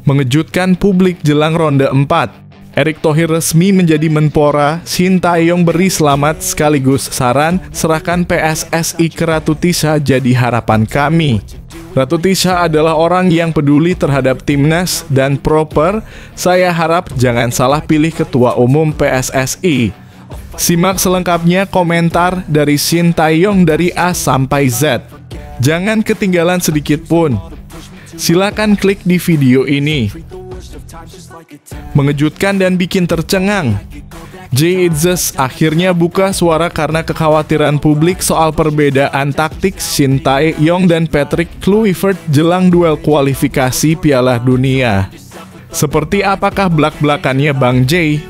Mengejutkan publik jelang ronde 4. Erick Thohir resmi menjadi Menpora, Shin Tae-yong beri selamat sekaligus saran, serahkan PSSI ke Ratu Tisha jadi harapan kami. Ratu Tisha adalah orang yang peduli terhadap timnas dan proper, saya harap jangan salah pilih ketua umum PSSI. Simak selengkapnya komentar dari Shin Tae-yong dari A sampai Z. Jangan ketinggalan sedikit pun. Silakan klik di video ini. Mengejutkan dan bikin tercengang. Jay Itzes akhirnya buka suara karena kekhawatiran publik soal perbedaan taktik Shin Tae-yong dan Patrick Kluivert jelang duel kualifikasi Piala Dunia. Seperti apakah belak-belakannya Bang Jay?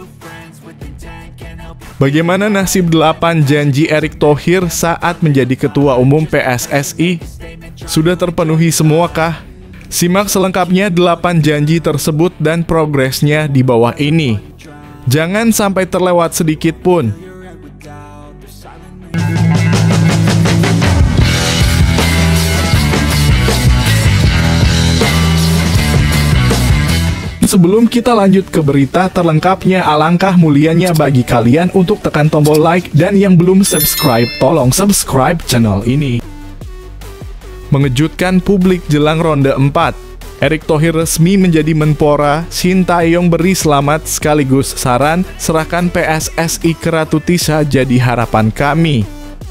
Bagaimana nasib 8 janji Erick Thohir saat menjadi ketua umum PSSI? Sudah terpenuhi semuakah? Simak selengkapnya 8 janji tersebut dan progresnya di bawah ini. Jangan sampai terlewat sedikit pun. Sebelum kita lanjut ke berita terlengkapnya, alangkah mulianya bagi kalian untuk tekan tombol like dan yang belum subscribe, tolong subscribe channel ini. Mengejutkan publik jelang ronde 4. Erick Thohir resmi menjadi Menpora, Shin Tae-yong beri selamat sekaligus saran, serahkan PSSI ke Ratu Tisha jadi harapan kami.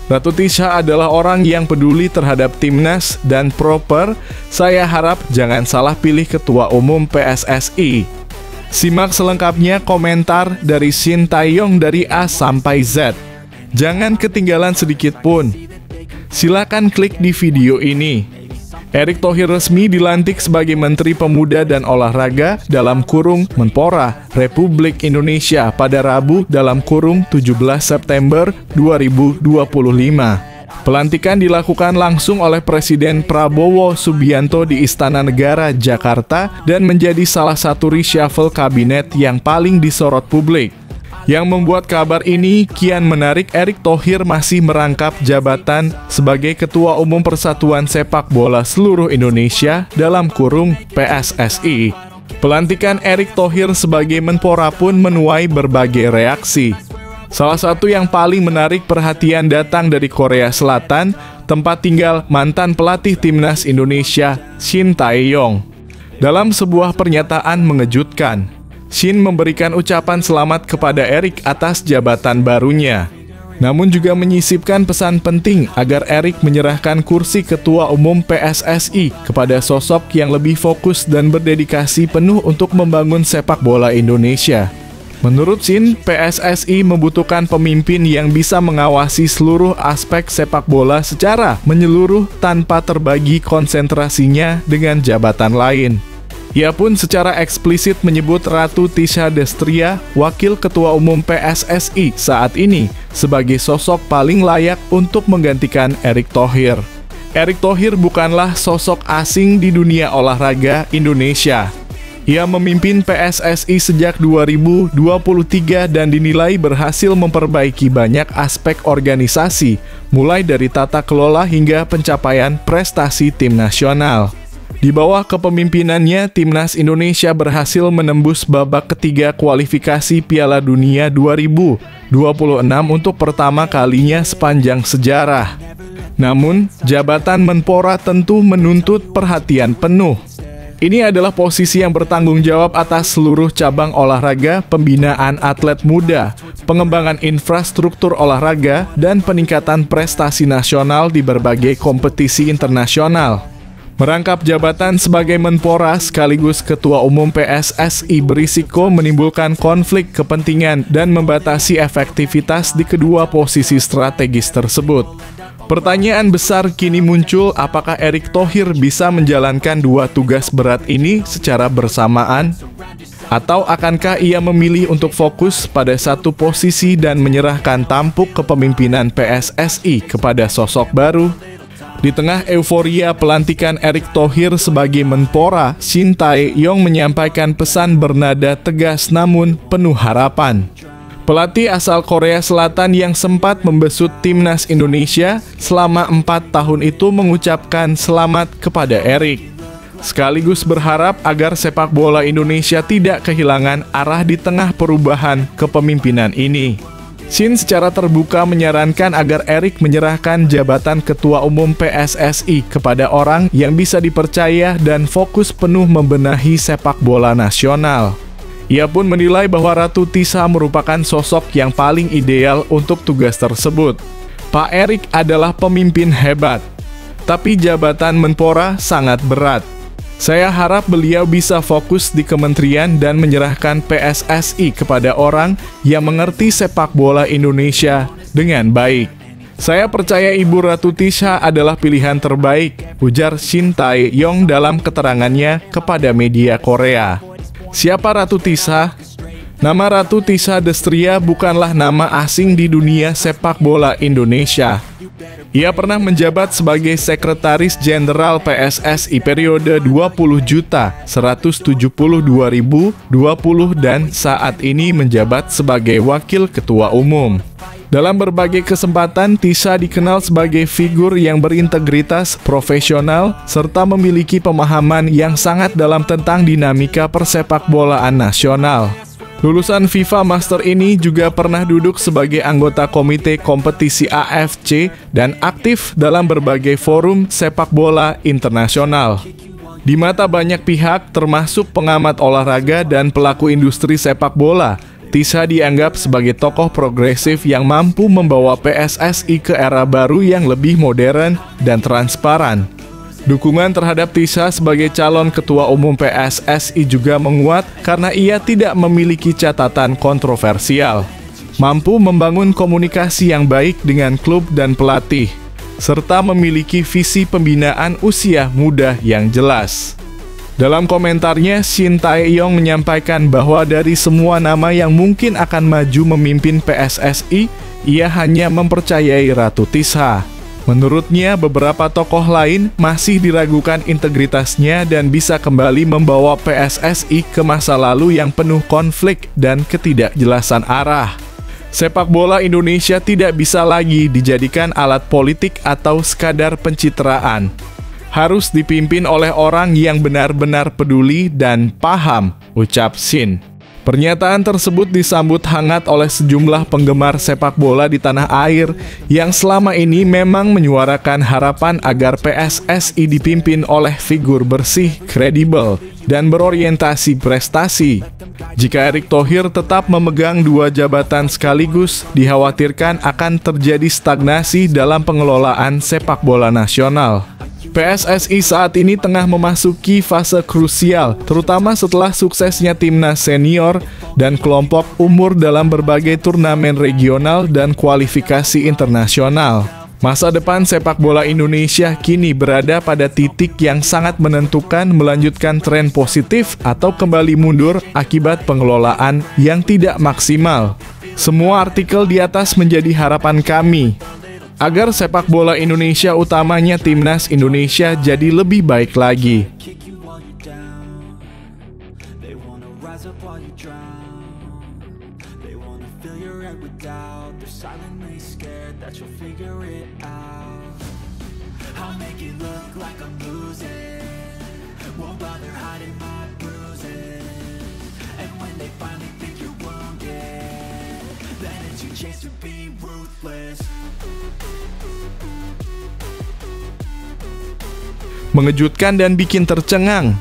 Ratu Tisha adalah orang yang peduli terhadap timnas dan proper, saya harap jangan salah pilih ketua umum PSSI. Simak selengkapnya komentar dari Shin Tae-yong dari A sampai Z. Jangan ketinggalan sedikit pun. Silakan klik di video ini. Erick Thohir resmi dilantik sebagai Menteri Pemuda dan Olahraga dalam kurung Menpora Republik Indonesia pada Rabu dalam kurung 17 September 2025. Pelantikan dilakukan langsung oleh Presiden Prabowo Subianto di Istana Negara, Jakarta dan menjadi salah satu reshuffle kabinet yang paling disorot publik. Yang membuat kabar ini kian menarik, Erick Thohir masih merangkap jabatan sebagai Ketua Umum Persatuan Sepak Bola Seluruh Indonesia dalam kurung PSSI. Pelantikan Erick Thohir sebagai Menpora pun menuai berbagai reaksi. Salah satu yang paling menarik perhatian datang dari Korea Selatan, tempat tinggal mantan pelatih timnas Indonesia, Shin Tae-yong. Dalam sebuah pernyataan mengejutkan, Shin memberikan ucapan selamat kepada Erick atas jabatan barunya. Namun juga menyisipkan pesan penting agar Erick menyerahkan kursi Ketua Umum PSSI kepada sosok yang lebih fokus dan berdedikasi penuh untuk membangun sepak bola Indonesia. Menurut Shin, PSSI membutuhkan pemimpin yang bisa mengawasi seluruh aspek sepak bola secara menyeluruh tanpa terbagi konsentrasinya dengan jabatan lain. Ia pun secara eksplisit menyebut Ratu Tisha Destria, Wakil Ketua Umum PSSI saat ini, sebagai sosok paling layak untuk menggantikan Erick Thohir. Erick Thohir bukanlah sosok asing di dunia olahraga Indonesia. Ia memimpin PSSI sejak 2023 dan dinilai berhasil memperbaiki banyak aspek organisasi, mulai dari tata kelola hingga pencapaian prestasi tim nasional. Di bawah kepemimpinannya, Timnas Indonesia berhasil menembus babak ketiga kualifikasi Piala Dunia 2026 untuk pertama kalinya sepanjang sejarah. Namun, jabatan Menpora tentu menuntut perhatian penuh. Ini adalah posisi yang bertanggung jawab atas seluruh cabang olahraga, pembinaan atlet muda, pengembangan infrastruktur olahraga, dan peningkatan prestasi nasional di berbagai kompetisi internasional. Merangkap jabatan sebagai Menpora sekaligus Ketua Umum PSSI berisiko menimbulkan konflik kepentingan dan membatasi efektivitas di kedua posisi strategis tersebut. Pertanyaan besar kini muncul, apakah Erick Thohir bisa menjalankan dua tugas berat ini secara bersamaan? Atau akankah ia memilih untuk fokus pada satu posisi dan menyerahkan tampuk kepemimpinan PSSI kepada sosok baru? Di tengah euforia pelantikan Erick Thohir sebagai Menpora, Shin Tae-yong menyampaikan pesan bernada tegas namun penuh harapan. Pelatih asal Korea Selatan yang sempat membesut timnas Indonesia selama 4 tahun itu mengucapkan selamat kepada Erick. sekaligus berharap agar sepak bola Indonesia tidak kehilangan arah di tengah perubahan kepemimpinan ini. Shin secara terbuka menyarankan agar Erik menyerahkan jabatan Ketua Umum PSSI kepada orang yang bisa dipercaya dan fokus penuh membenahi sepak bola nasional. Ia pun menilai bahwa Ratu Tisa merupakan sosok yang paling ideal untuk tugas tersebut. Pak Erik adalah pemimpin hebat, tapi jabatan Menpora sangat berat. Saya harap beliau bisa fokus di kementerian dan menyerahkan PSSI kepada orang yang mengerti sepak bola Indonesia dengan baik. Saya percaya Ibu Ratu Tisa adalah pilihan terbaik, ujar Shin Tae-yong dalam keterangannya kepada media Korea. Siapa Ratu Tisa? Nama Ratu Tisa Destria bukanlah nama asing di dunia sepak bola Indonesia. Ia pernah menjabat sebagai Sekretaris Jenderal PSSI periode 20.172.020 dan saat ini menjabat sebagai Wakil Ketua Umum. Dalam berbagai kesempatan, Tisa dikenal sebagai figur yang berintegritas, profesional, serta memiliki pemahaman yang sangat dalam tentang dinamika persepakbolaan nasional. Lulusan FIFA Master ini juga pernah duduk sebagai anggota komite kompetisi AFC dan aktif dalam berbagai forum sepak bola internasional. Di mata banyak pihak, termasuk pengamat olahraga dan pelaku industri sepak bola, Tisa dianggap sebagai tokoh progresif yang mampu membawa PSSI ke era baru yang lebih modern dan transparan. Dukungan terhadap Tisa sebagai calon ketua umum PSSI juga menguat karena ia tidak memiliki catatan kontroversial, mampu membangun komunikasi yang baik dengan klub dan pelatih, serta memiliki visi pembinaan usia muda yang jelas. Dalam komentarnya, Shin Tae-yong menyampaikan bahwa dari semua nama yang mungkin akan maju memimpin PSSI, ia hanya mempercayai Ratu Tisa. Menurutnya, beberapa tokoh lain masih diragukan integritasnya dan bisa kembali membawa PSSI ke masa lalu yang penuh konflik dan ketidakjelasan arah. Sepak bola Indonesia tidak bisa lagi dijadikan alat politik atau sekadar pencitraan. Harus dipimpin oleh orang yang benar-benar peduli dan paham, ucap Shin. Pernyataan tersebut disambut hangat oleh sejumlah penggemar sepak bola di tanah air yang selama ini memang menyuarakan harapan agar PSSI dipimpin oleh figur bersih, kredibel, dan berorientasi prestasi. Jika Erick Thohir tetap memegang dua jabatan sekaligus, dikhawatirkan akan terjadi stagnasi dalam pengelolaan sepak bola nasional. PSSI saat ini tengah memasuki fase krusial, terutama setelah suksesnya timnas senior dan kelompok umur dalam berbagai turnamen regional dan kualifikasi internasional. Masa depan sepak bola Indonesia kini berada pada titik yang sangat menentukan melanjutkan tren positif atau kembali mundur akibat pengelolaan yang tidak maksimal. Semua artikel di atas menjadi harapan kami agar sepak bola Indonesia, utamanya timnas Indonesia, jadi lebih baik lagi. Mengejutkan dan bikin tercengang,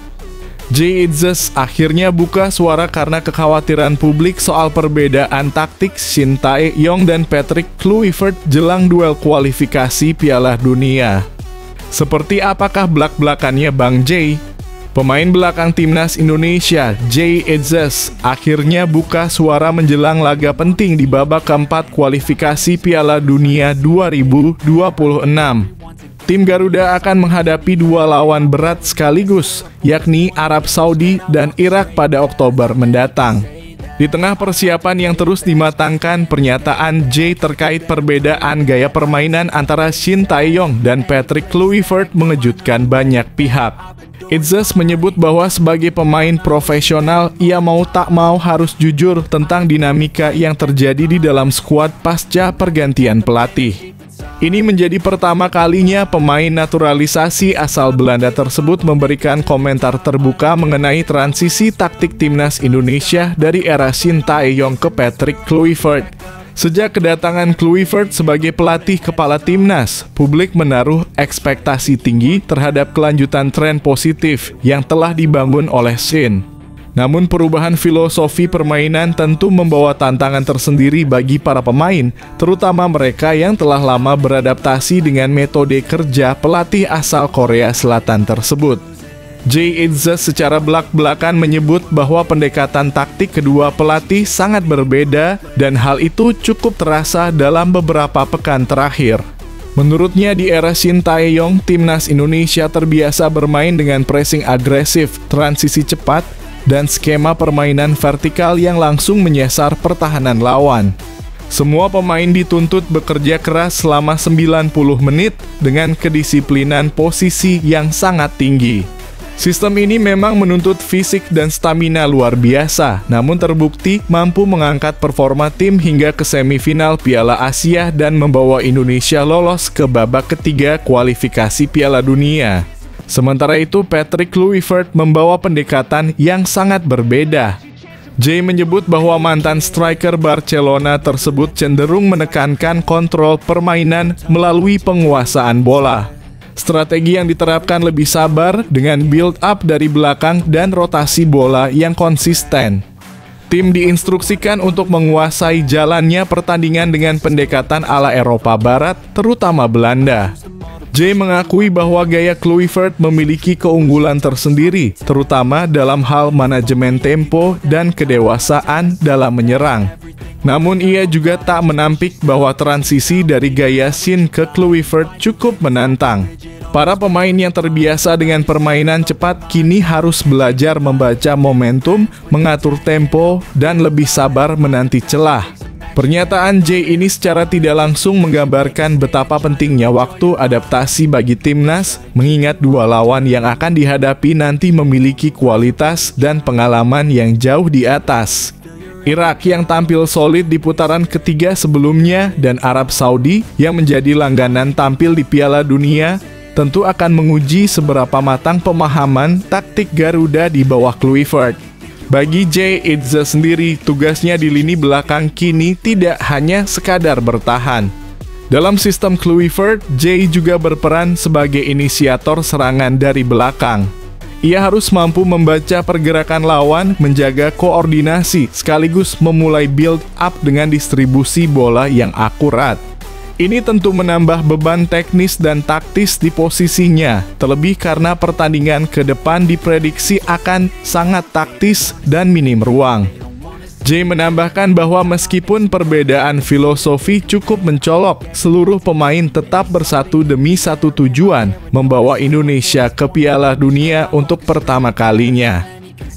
Jay Itzes akhirnya buka suara karena kekhawatiran publik soal perbedaan taktik Shin Tae-yong dan Patrick Kluivert jelang duel kualifikasi Piala Dunia. Seperti apakah belak-belakannya Bang Jay? Pemain belakang timnas Indonesia, Jay Itzes, akhirnya buka suara menjelang laga penting di babak keempat kualifikasi Piala Dunia 2026. Tim Garuda akan menghadapi dua lawan berat sekaligus, yakni Arab Saudi dan Irak pada Oktober mendatang. Di tengah persiapan yang terus dimatangkan, pernyataan Jay terkait perbedaan gaya permainan antara Shin Tae-yong dan Patrick Kluivert mengejutkan banyak pihak. Itzes menyebut bahwa sebagai pemain profesional, ia mau tak mau harus jujur tentang dinamika yang terjadi di dalam skuad pasca pergantian pelatih. Ini menjadi pertama kalinya pemain naturalisasi asal Belanda tersebut memberikan komentar terbuka mengenai transisi taktik timnas Indonesia dari era Shin Tae-yong ke Patrick Kluivert. Sejak kedatangan Kluivert sebagai pelatih kepala timnas, publik menaruh ekspektasi tinggi terhadap kelanjutan tren positif yang telah dibangun oleh Shin. Namun perubahan filosofi permainan tentu membawa tantangan tersendiri bagi para pemain, terutama mereka yang telah lama beradaptasi dengan metode kerja pelatih asal Korea Selatan tersebut. Jay Itzes secara belak-belakan menyebut bahwa pendekatan taktik kedua pelatih sangat berbeda dan hal itu cukup terasa dalam beberapa pekan terakhir. Menurutnya di era Shin Tae-yong, timnas Indonesia terbiasa bermain dengan pressing agresif, transisi cepat, dan skema permainan vertikal yang langsung menyasar pertahanan lawan. Semua pemain dituntut bekerja keras selama 90 menit dengan kedisiplinan posisi yang sangat tinggi. Sistem ini memang menuntut fisik dan stamina luar biasa, namun terbukti mampu mengangkat performa tim hingga ke semifinal Piala Asia dan membawa Indonesia lolos ke babak ketiga kualifikasi Piala Dunia. Sementara itu, Patrick Kluivert membawa pendekatan yang sangat berbeda. Jay menyebut bahwa mantan striker Barcelona tersebut cenderung menekankan kontrol permainan melalui penguasaan bola. Strategi yang diterapkan lebih sabar dengan build-up dari belakang dan rotasi bola yang konsisten. Tim diinstruksikan untuk menguasai jalannya pertandingan dengan pendekatan ala Eropa Barat, terutama Belanda. Jay mengakui bahwa gaya Kluivert memiliki keunggulan tersendiri, terutama dalam hal manajemen tempo dan kedewasaan dalam menyerang. Namun ia juga tak menampik bahwa transisi dari gaya Shin ke Kluivert cukup menantang. Para pemain yang terbiasa dengan permainan cepat kini harus belajar membaca momentum, mengatur tempo, dan lebih sabar menanti celah. Pernyataan Jay ini secara tidak langsung menggambarkan betapa pentingnya waktu adaptasi bagi timnas, mengingat dua lawan yang akan dihadapi nanti memiliki kualitas dan pengalaman yang jauh di atas. Irak yang tampil solid di putaran ketiga sebelumnya dan Arab Saudi yang menjadi langganan tampil di Piala Dunia tentu akan menguji seberapa matang pemahaman taktik Garuda di bawah Kluivert. Bagi Jay Itzes sendiri, tugasnya di lini belakang kini tidak hanya sekadar bertahan. Dalam sistem Kluivert, Jay juga berperan sebagai inisiator serangan dari belakang. Ia harus mampu membaca pergerakan lawan, menjaga koordinasi, sekaligus memulai build up dengan distribusi bola yang akurat. Ini tentu menambah beban teknis dan taktis di posisinya, terlebih karena pertandingan ke depan diprediksi akan sangat taktis dan minim ruang. Jay menambahkan bahwa meskipun perbedaan filosofi cukup mencolok, seluruh pemain tetap bersatu demi satu tujuan, membawa Indonesia ke Piala Dunia untuk pertama kalinya.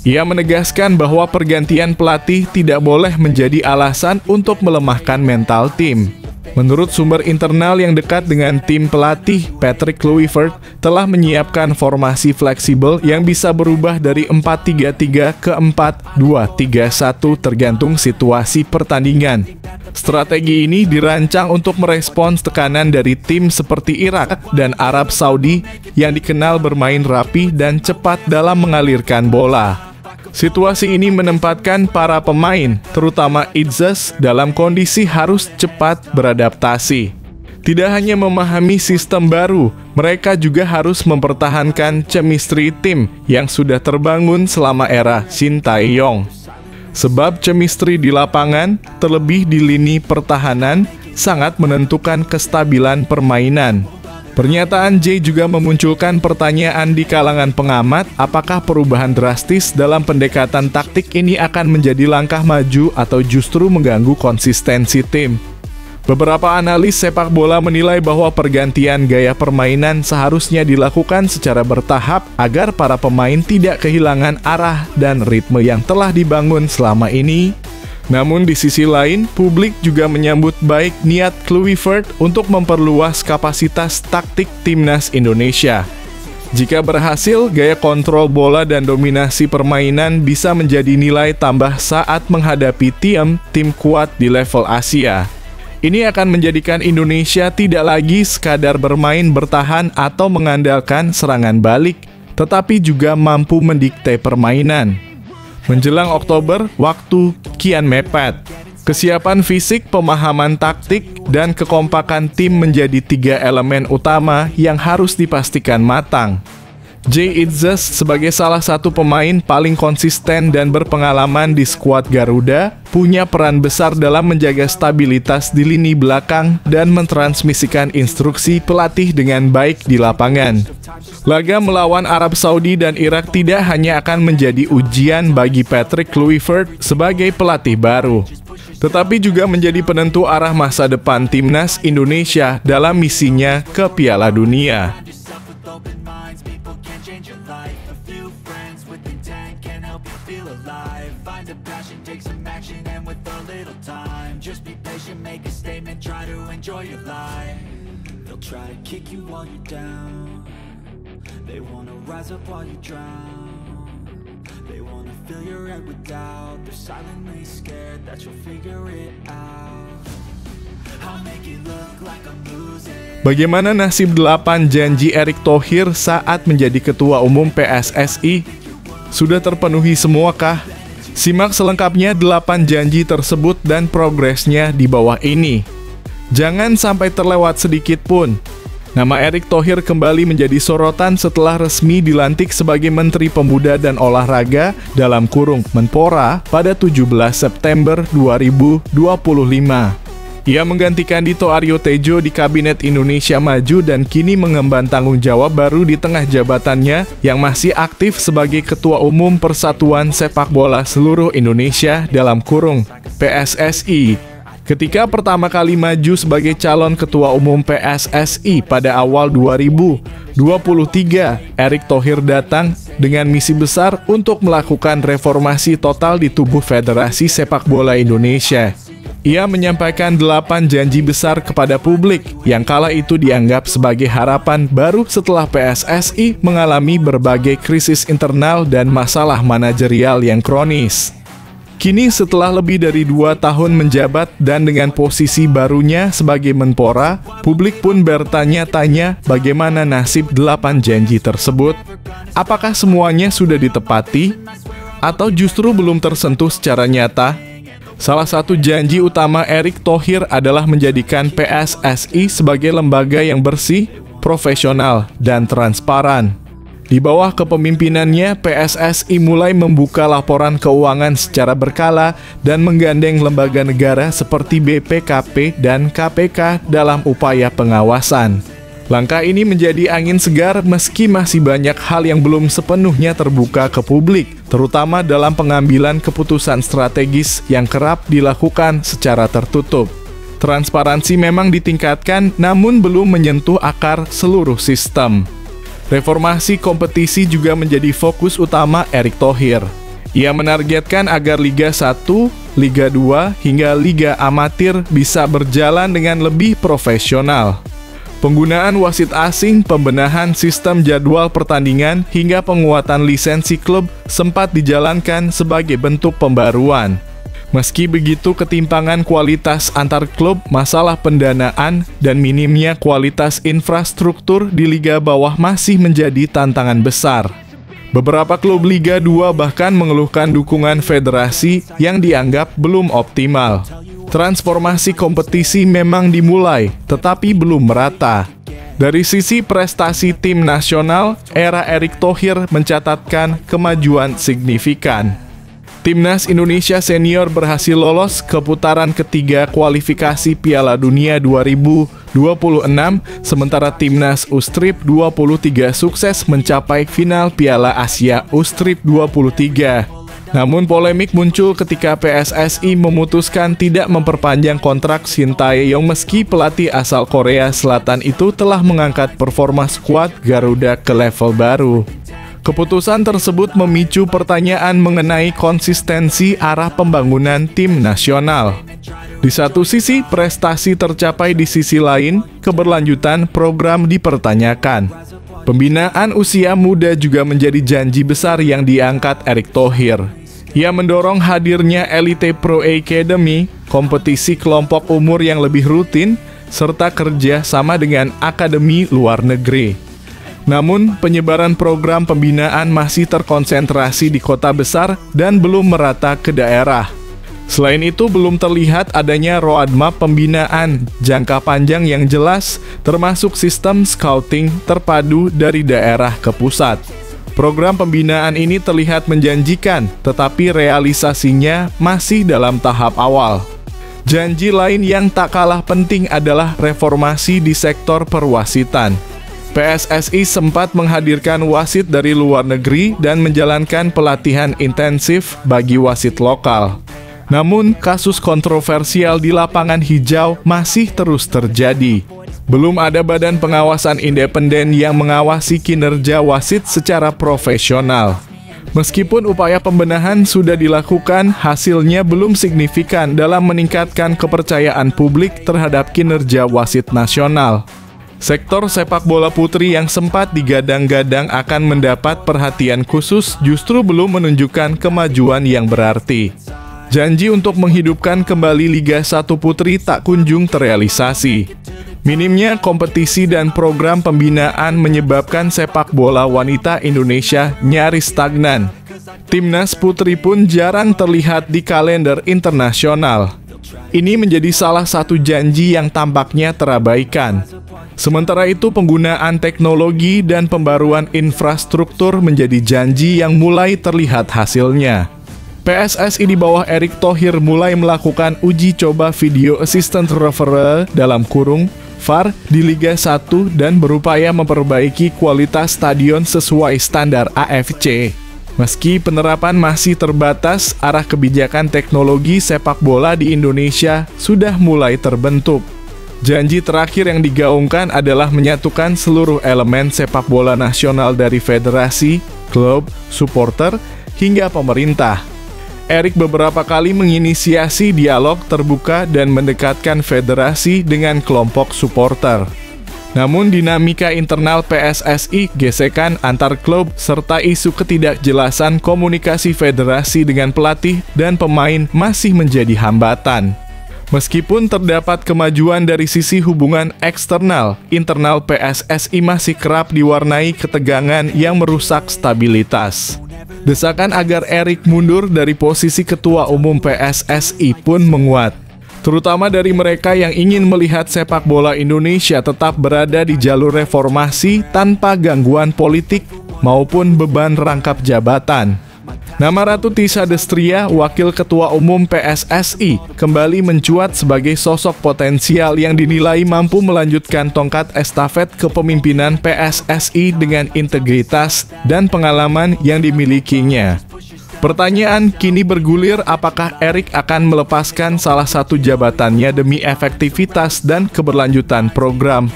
Ia menegaskan bahwa pergantian pelatih tidak boleh menjadi alasan untuk melemahkan mental tim. Menurut sumber internal yang dekat dengan tim pelatih, Patrick Kluivert telah menyiapkan formasi fleksibel yang bisa berubah dari 4-3-3 ke 4-2-3-1 tergantung situasi pertandingan. Strategi ini dirancang untuk merespons tekanan dari tim seperti Irak dan Arab Saudi yang dikenal bermain rapi dan cepat dalam mengalirkan bola. Situasi ini menempatkan para pemain, terutama Itzes, dalam kondisi harus cepat beradaptasi. Tidak hanya memahami sistem baru, mereka juga harus mempertahankan chemistry tim yang sudah terbangun selama era Shin Tae-yong. Sebab chemistry di lapangan, terlebih di lini pertahanan, sangat menentukan kestabilan permainan. Pernyataan Jay juga memunculkan pertanyaan di kalangan pengamat, apakah perubahan drastis dalam pendekatan taktik ini akan menjadi langkah maju atau justru mengganggu konsistensi tim. Beberapa analis sepak bola menilai bahwa pergantian gaya permainan seharusnya dilakukan secara bertahap agar para pemain tidak kehilangan arah dan ritme yang telah dibangun selama ini. Namun di sisi lain, publik juga menyambut baik niat Kluivert untuk memperluas kapasitas taktik timnas Indonesia. Jika berhasil, gaya kontrol bola dan dominasi permainan bisa menjadi nilai tambah saat menghadapi tim kuat di level Asia. Ini akan menjadikan Indonesia tidak lagi sekadar bermain bertahan atau mengandalkan serangan balik, tetapi juga mampu mendikte permainan. Menjelang Oktober, waktu kian mepet. Kesiapan fisik, pemahaman taktik, dan kekompakan tim menjadi 3 elemen utama yang harus dipastikan matang. Jay Itzes sebagai salah satu pemain paling konsisten dan berpengalaman di skuad Garuda, punya peran besar dalam menjaga stabilitas di lini belakang dan mentransmisikan instruksi pelatih dengan baik di lapangan. Laga melawan Arab Saudi dan Irak tidak hanya akan menjadi ujian bagi Patrick Kluivert sebagai pelatih baru, tetapi juga menjadi penentu arah masa depan timnas Indonesia dalam misinya ke Piala Dunia. They wanna fill your head with doubt. They're silently scared that you'll figure it out. I'll make it look like I'm losing. Bagaimana nasib 8 janji Erick Thohir saat menjadi Ketua Umum PSSI? Sudah terpenuhi semuakah? Simak selengkapnya 8 janji tersebut dan progresnya di bawah ini. Jangan sampai terlewat sedikit pun. Nama Erick Thohir kembali menjadi sorotan setelah resmi dilantik sebagai Menteri Pemuda dan Olahraga dalam kurung Menpora pada 17 September 2025. Ia menggantikan Dito Aryo Tejo di Kabinet Indonesia Maju dan kini mengemban tanggung jawab baru di tengah jabatannya yang masih aktif sebagai Ketua Umum Persatuan Sepak Bola Seluruh Indonesia dalam kurung PSSI. Ketika pertama kali maju sebagai calon Ketua Umum PSSI pada awal 2023, Erick Thohir datang dengan misi besar untuk melakukan reformasi total di tubuh Federasi Sepak Bola Indonesia. Ia menyampaikan 8 janji besar kepada publik yang kala itu dianggap sebagai harapan baru setelah PSSI mengalami berbagai krisis internal dan masalah manajerial yang kronis. Kini setelah lebih dari 2 tahun menjabat dan dengan posisi barunya sebagai Menpora, publik pun bertanya-tanya bagaimana nasib 8 janji tersebut. Apakah semuanya sudah ditepati? Atau justru belum tersentuh secara nyata? Salah satu janji utama Erick Thohir adalah menjadikan PSSI sebagai lembaga yang bersih, profesional, dan transparan. Di bawah kepemimpinannya, PSSI mulai membuka laporan keuangan secara berkala dan menggandeng lembaga negara seperti BPKP dan KPK dalam upaya pengawasan. Langkah ini menjadi angin segar meski masih banyak hal yang belum sepenuhnya terbuka ke publik, terutama dalam pengambilan keputusan strategis yang kerap dilakukan secara tertutup. Transparansi memang ditingkatkan, namun belum menyentuh akar seluruh sistem. Reformasi kompetisi juga menjadi fokus utama Erick Thohir. Ia menargetkan agar Liga 1, Liga 2, hingga Liga Amatir bisa berjalan dengan lebih profesional. Penggunaan wasit asing, pembenahan sistem jadwal pertandingan, hingga penguatan lisensi klub sempat dijalankan sebagai bentuk pembaruan. Meski begitu, ketimpangan kualitas antar klub, masalah pendanaan, dan minimnya kualitas infrastruktur di Liga Bawah masih menjadi tantangan besar. Beberapa klub Liga 2 bahkan mengeluhkan dukungan federasi yang dianggap belum optimal. Transformasi kompetisi memang dimulai, tetapi belum merata. Dari sisi prestasi tim nasional, era Erick Thohir mencatatkan kemajuan signifikan. Timnas Indonesia Senior berhasil lolos ke putaran ketiga kualifikasi Piala Dunia 2026, sementara Timnas U-Strip 23 sukses mencapai final Piala Asia U-Strip 23. Namun polemik muncul ketika PSSI memutuskan tidak memperpanjang kontrak Shin Tae-yong meski pelatih asal Korea Selatan itu telah mengangkat performa skuad Garuda ke level baru. Keputusan tersebut memicu pertanyaan mengenai konsistensi arah pembangunan tim nasional. Di satu sisi, prestasi tercapai, di sisi lain, keberlanjutan program dipertanyakan. Pembinaan usia muda juga menjadi janji besar yang diangkat Erick Thohir. Ia mendorong hadirnya Elite Pro Academy, kompetisi kelompok umur yang lebih rutin, serta kerja sama dengan akademi luar negeri. Namun, penyebaran program pembinaan masih terkonsentrasi di kota besar dan belum merata ke daerah. Selain itu, belum terlihat adanya roadmap pembinaan jangka panjang yang jelas, termasuk sistem scouting terpadu dari daerah ke pusat. Program pembinaan ini terlihat menjanjikan, tetapi realisasinya masih dalam tahap awal. Janji lain yang tak kalah penting adalah reformasi di sektor perwasitan. PSSI sempat menghadirkan wasit dari luar negeri dan menjalankan pelatihan intensif bagi wasit lokal. Namun, kasus kontroversial di lapangan hijau masih terus terjadi. Belum ada badan pengawasan independen yang mengawasi kinerja wasit secara profesional. Meskipun upaya pembenahan sudah dilakukan, hasilnya belum signifikan dalam meningkatkan kepercayaan publik terhadap kinerja wasit nasional. Sektor sepak bola putri yang sempat digadang-gadang akan mendapat perhatian khusus justru belum menunjukkan kemajuan yang berarti. Janji untuk menghidupkan kembali Liga 1 Putri tak kunjung terrealisasi. Minimnya kompetisi dan program pembinaan menyebabkan sepak bola wanita Indonesia nyaris stagnan. Timnas putri pun jarang terlihat di kalender internasional. Ini menjadi salah satu janji yang tampaknya terabaikan. Sementara itu, penggunaan teknologi dan pembaruan infrastruktur menjadi janji yang mulai terlihat hasilnya. PSSI di bawah Erick Thohir mulai melakukan uji coba video assistant referee dalam kurung VAR di Liga 1 dan berupaya memperbaiki kualitas stadion sesuai standar AFC. Meski penerapan masih terbatas, arah kebijakan teknologi sepak bola di Indonesia sudah mulai terbentuk. Janji terakhir yang digaungkan adalah menyatukan seluruh elemen sepak bola nasional dari federasi, klub, supporter, hingga pemerintah. Erick beberapa kali menginisiasi dialog terbuka dan mendekatkan federasi dengan kelompok supporter. Namun dinamika internal PSSI, gesekan antar klub, serta isu ketidakjelasan komunikasi federasi dengan pelatih dan pemain masih menjadi hambatan. Meskipun terdapat kemajuan dari sisi hubungan eksternal, internal PSSI masih kerap diwarnai ketegangan yang merusak stabilitas. Desakan agar Erick mundur dari posisi Ketua Umum PSSI pun menguat, terutama dari mereka yang ingin melihat sepak bola Indonesia tetap berada di jalur reformasi tanpa gangguan politik maupun beban rangkap jabatan. Nama Ratu Tisha Destria, Wakil Ketua Umum PSSI, kembali mencuat sebagai sosok potensial yang dinilai mampu melanjutkan tongkat estafet kepemimpinan PSSI dengan integritas dan pengalaman yang dimilikinya. Pertanyaan kini bergulir, apakah Erick akan melepaskan salah satu jabatannya demi efektivitas dan keberlanjutan program?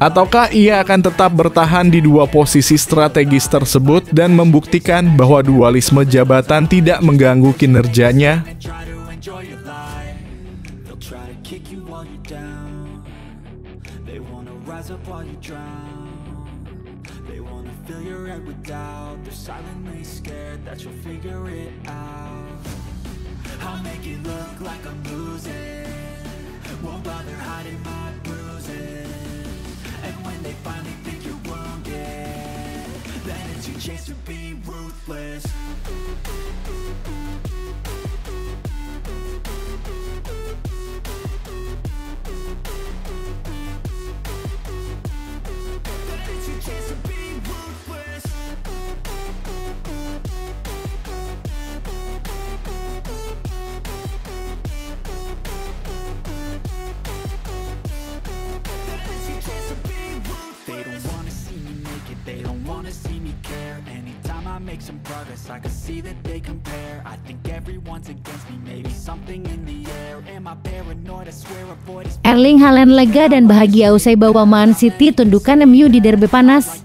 Ataukah ia akan tetap bertahan di dua posisi strategis tersebut dan membuktikan bahwa dualisme jabatan tidak mengganggu kinerjanya? Chance to be ruthless. Make some progress, I can see that they compare. I think everyone's against me, maybe something in the air. Am I paranoid? I swear a void is... Erling Haaland lega dan bahagia usai bawa Man City tundukkan MU di derby panas.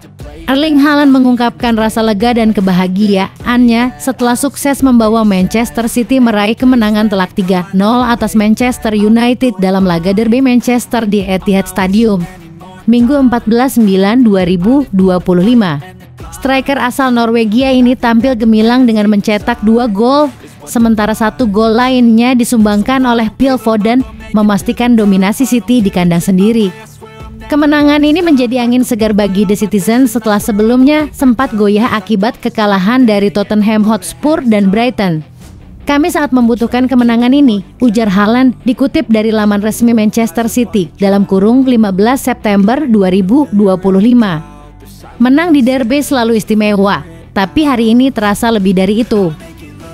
Erling Haaland mengungkapkan rasa lega dan kebahagiaannya setelah sukses membawa Manchester City meraih kemenangan telak 3-0 atas Manchester United dalam laga derby Manchester di Etihad Stadium, Minggu 14/9/2025. Striker asal Norwegia ini tampil gemilang dengan mencetak 2 gol sementara 1 gol lainnya disumbangkan oleh Phil Foden memastikan dominasi City di kandang sendiri. Kemenangan ini menjadi angin segar bagi The Citizens setelah sebelumnya sempat goyah akibat kekalahan dari Tottenham Hotspur dan Brighton. Kami sangat membutuhkan kemenangan ini, ujar Haaland dikutip dari laman resmi Manchester City dalam kurung 15 September 2025. Menang di derby selalu istimewa, tapi hari ini terasa lebih dari itu.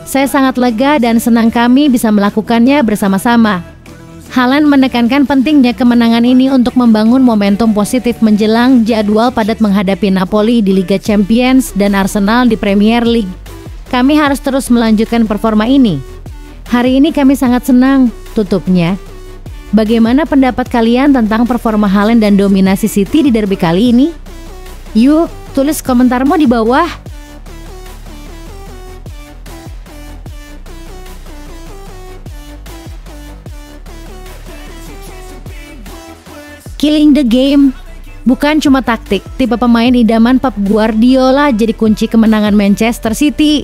Saya sangat lega dan senang kami bisa melakukannya bersama-sama. Haaland menekankan pentingnya kemenangan ini untuk membangun momentum positif menjelang jadwal padat menghadapi Napoli di Liga Champions dan Arsenal di Premier League. Kami harus terus melanjutkan performa ini. Hari ini kami sangat senang, tutupnya. Bagaimana pendapat kalian tentang performa Haaland dan dominasi City di derby kali ini? Yuk, tulis komentarmu di bawah. Killing the game bukan cuma taktik, tipe pemain idaman Pep Guardiola jadi kunci kemenangan Manchester City.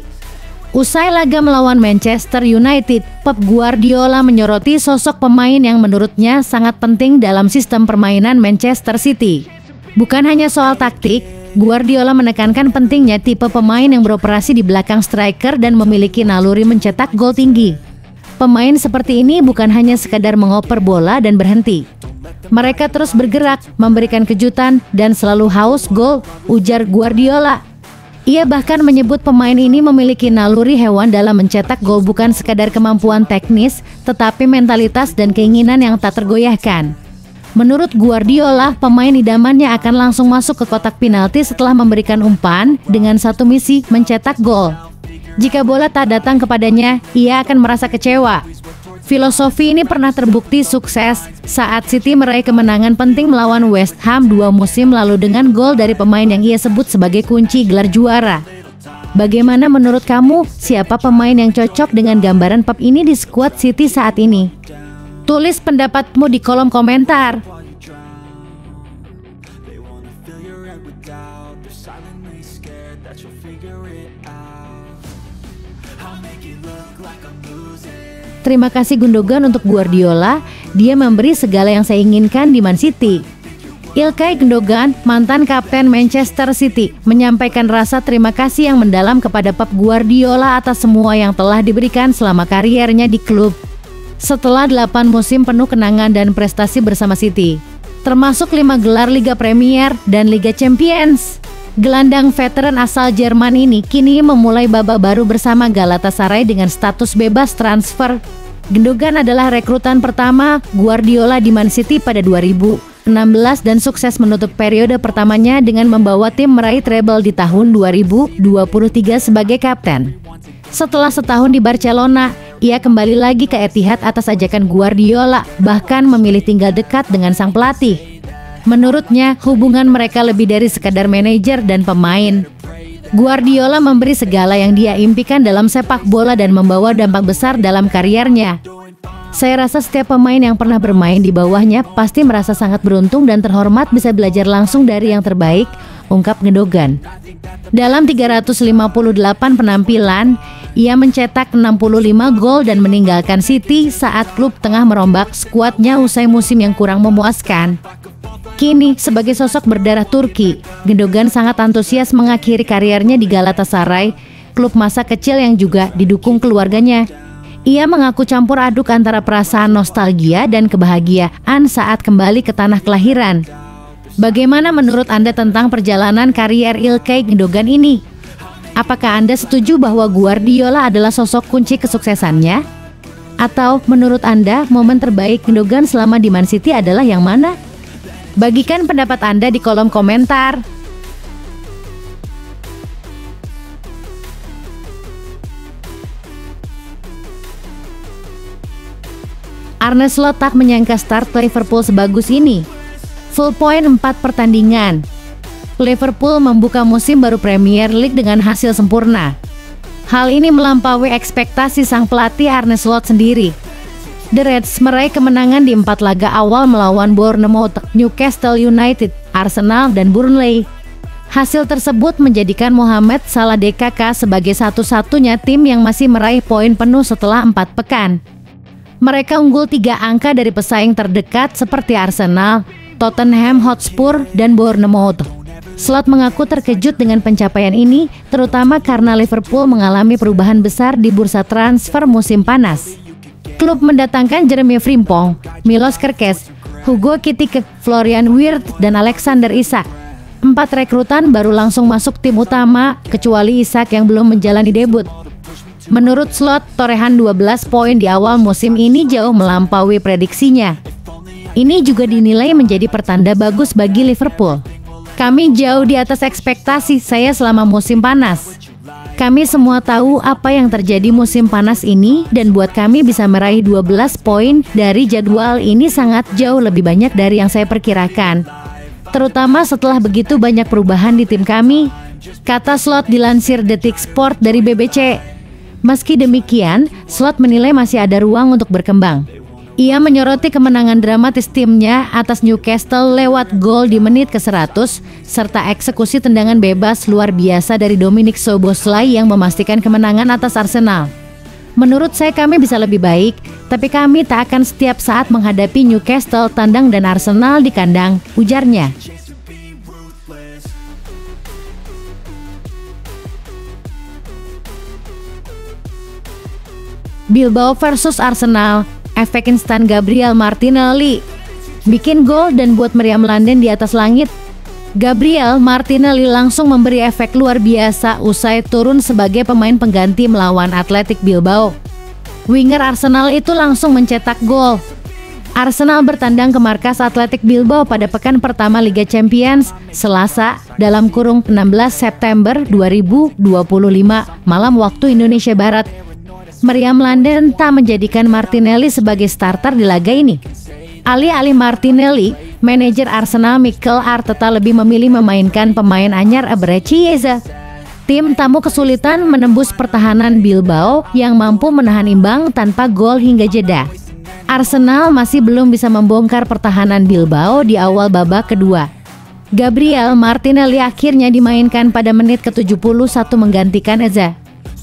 Usai laga melawan Manchester United, Pep Guardiola menyoroti sosok pemain yang menurutnya sangat penting dalam sistem permainan Manchester City. Bukan hanya soal taktik, Guardiola menekankan pentingnya tipe pemain yang beroperasi di belakang striker dan memiliki naluri mencetak gol tinggi. Pemain seperti ini bukan hanya sekadar mengoper bola dan berhenti. Mereka terus bergerak, memberikan kejutan, dan selalu haus gol, ujar Guardiola. Ia bahkan menyebut pemain ini memiliki naluri hewan dalam mencetak gol, bukan sekadar kemampuan teknis, tetapi mentalitas dan keinginan yang tak tergoyahkan. Menurut Guardiola, pemain idamannya akan langsung masuk ke kotak penalti setelah memberikan umpan dengan satu misi, mencetak gol. Jika bola tak datang kepadanya, ia akan merasa kecewa. Filosofi ini pernah terbukti sukses saat City meraih kemenangan penting melawan West Ham 2 musim lalu dengan gol dari pemain yang ia sebut sebagai kunci gelar juara. Bagaimana menurut kamu, siapa pemain yang cocok dengan gambaran Pep ini di skuad City saat ini? Tulis pendapatmu di kolom komentar. Terima kasih Gundogan untuk Guardiola, dia memberi segala yang saya inginkan di Man City. Ilkay Gundogan, mantan kapten Manchester City, menyampaikan rasa terima kasih yang mendalam kepada Pep Guardiola atas semua yang telah diberikan selama kariernya di klub. Setelah 8 musim penuh kenangan dan prestasi bersama City, termasuk 5 gelar Liga Premier dan Liga Champions, gelandang veteran asal Jerman ini kini memulai babak baru bersama Galatasaray dengan status bebas transfer. Gundogan adalah rekrutan pertama Guardiola di Man City pada 2016 dan sukses menutup periode pertamanya dengan membawa tim meraih treble di tahun 2023 sebagai kapten. Setelah setahun di Barcelona, ia kembali lagi ke Etihad atas ajakan Guardiola, bahkan memilih tinggal dekat dengan sang pelatih. Menurutnya, hubungan mereka lebih dari sekadar manajer dan pemain. Guardiola memberi segala yang dia impikan dalam sepak bola dan membawa dampak besar dalam kariernya. Saya rasa setiap pemain yang pernah bermain di bawahnya pasti merasa sangat beruntung dan terhormat bisa belajar langsung dari yang terbaik, ungkap Gundogan. Dalam 358 penampilan, ia mencetak 65 gol dan meninggalkan City saat klub tengah merombak skuadnya usai musim yang kurang memuaskan. Kini, sebagai sosok berdarah Turki, Gundogan sangat antusias mengakhiri kariernya di Galatasaray, klub masa kecil yang juga didukung keluarganya. Ia mengaku campur aduk antara perasaan nostalgia dan kebahagiaan saat kembali ke tanah kelahiran. Bagaimana menurut Anda tentang perjalanan karier Ilkay Gundogan ini? Apakah Anda setuju bahwa Guardiola adalah sosok kunci kesuksesannya? Atau menurut Anda, momen terbaik Gundogan selama di Man City adalah yang mana? Bagikan pendapat Anda di kolom komentar. Arne Slot tak menyangka start Liverpool sebagus ini. Full point 4 pertandingan. Liverpool membuka musim baru Premier League dengan hasil sempurna. Hal ini melampaui ekspektasi sang pelatih Arne Slot sendiri. The Reds meraih kemenangan di 4 laga awal melawan Bournemouth, Newcastle United, Arsenal, dan Burnley. Hasil tersebut menjadikan Mohamed Salah DKK sebagai satu-satunya tim yang masih meraih poin penuh setelah 4 pekan. Mereka unggul 3 angka dari pesaing terdekat seperti Arsenal, Tottenham Hotspur, dan Bournemouth. Slot mengaku terkejut dengan pencapaian ini, terutama karena Liverpool mengalami perubahan besar di bursa transfer musim panas. Klub mendatangkan Jeremy Frimpong, Milos Kerkez, Hugo Ekitike, Florian Wirtz, dan Alexander Isak. 4 rekrutan baru langsung masuk tim utama, kecuali Isak yang belum menjalani debut. Menurut Slot, torehan 12 poin di awal musim ini jauh melampaui prediksinya. Ini juga dinilai menjadi pertanda bagus bagi Liverpool. Kami jauh di atas ekspektasi saya selama musim panas. Kami semua tahu apa yang terjadi musim panas ini, dan buat kami bisa meraih 12 poin dari jadwal ini sangat jauh lebih banyak dari yang saya perkirakan. Terutama setelah begitu banyak perubahan di tim kami, kata Slot dilansir Detik Sport dari BBC. Meski demikian, Slot menilai masih ada ruang untuk berkembang. Ia menyoroti kemenangan dramatis timnya atas Newcastle lewat gol di menit ke-100, serta eksekusi tendangan bebas luar biasa dari Dominic Szoboszlai yang memastikan kemenangan atas Arsenal. Menurut saya kami bisa lebih baik, tapi kami tak akan setiap saat menghadapi Newcastle tandang dan Arsenal di kandang, ujarnya. Bilbao versus Arsenal, efek instan Gabriel Martinelli. Bikin gol dan buat meriam London di atas langit. Gabriel Martinelli langsung memberi efek luar biasa usai turun sebagai pemain pengganti melawan Athletic Bilbao. Winger Arsenal itu langsung mencetak gol. Arsenal bertandang ke markas Athletic Bilbao pada pekan pertama Liga Champions, Selasa, dalam kurung 16 September 2025, malam waktu Indonesia Barat. Meriam London tak menjadikan Martinelli sebagai starter di laga ini. Alih-alih Martinelli, manajer Arsenal Mikel Arteta lebih memilih memainkan pemain anyar Eberechi Chiesa. Tim tamu kesulitan menembus pertahanan Bilbao yang mampu menahan imbang tanpa gol hingga jeda. Arsenal masih belum bisa membongkar pertahanan Bilbao di awal babak kedua. Gabriel Martinelli akhirnya dimainkan pada menit ke-71 menggantikan Eza.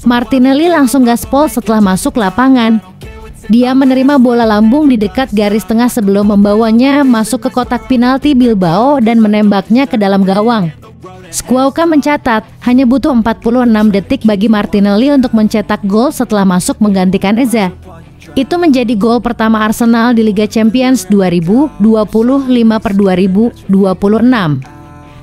Martinelli langsung gaspol setelah masuk lapangan. Dia menerima bola lambung di dekat garis tengah sebelum membawanya masuk ke kotak penalti Bilbao dan menembaknya ke dalam gawang. Squawka mencatat hanya butuh 46 detik bagi Martinelli untuk mencetak gol setelah masuk menggantikan Eza. Itu menjadi gol pertama Arsenal di Liga Champions 2025/2026.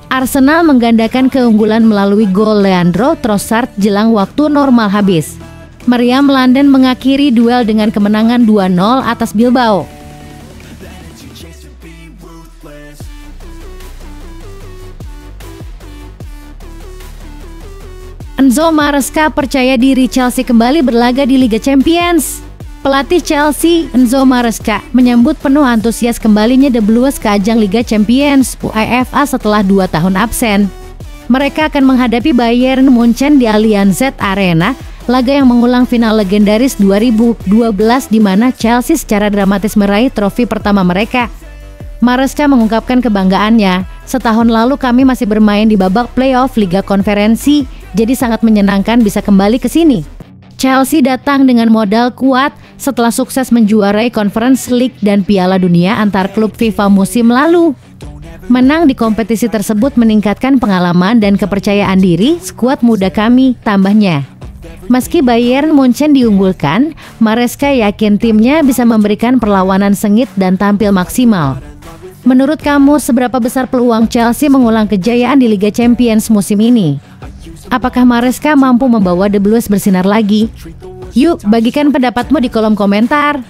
Arsenal menggandakan keunggulan melalui gol Leandro Trossard jelang waktu normal habis. Meriam London mengakhiri duel dengan kemenangan 2-0 atas Bilbao. Enzo Maresca percaya diri Chelsea kembali berlaga di Liga Champions. Pelatih Chelsea, Enzo Maresca, menyambut penuh antusias kembalinya The Blues ke ajang Liga Champions UEFA setelah 2 tahun absen. Mereka akan menghadapi Bayern Munchen di Allianz Arena, laga yang mengulang final legendaris 2012 di mana Chelsea secara dramatis meraih trofi pertama mereka. Maresca mengungkapkan kebanggaannya, setahun lalu kami masih bermain di babak playoff Liga Konferensi, jadi sangat menyenangkan bisa kembali ke sini. Chelsea datang dengan modal kuat setelah sukses menjuarai Conference League dan Piala Dunia antar klub FIFA musim lalu. Menang di kompetisi tersebut meningkatkan pengalaman dan kepercayaan diri skuad muda kami, tambahnya. Meski Bayern Munchen diunggulkan, Maresca yakin timnya bisa memberikan perlawanan sengit dan tampil maksimal. Menurut kamu, seberapa besar peluang Chelsea mengulang kejayaan di Liga Champions musim ini? Apakah Maresca mampu membawa The Blues bersinar lagi? Yuk, bagikan pendapatmu di kolom komentar.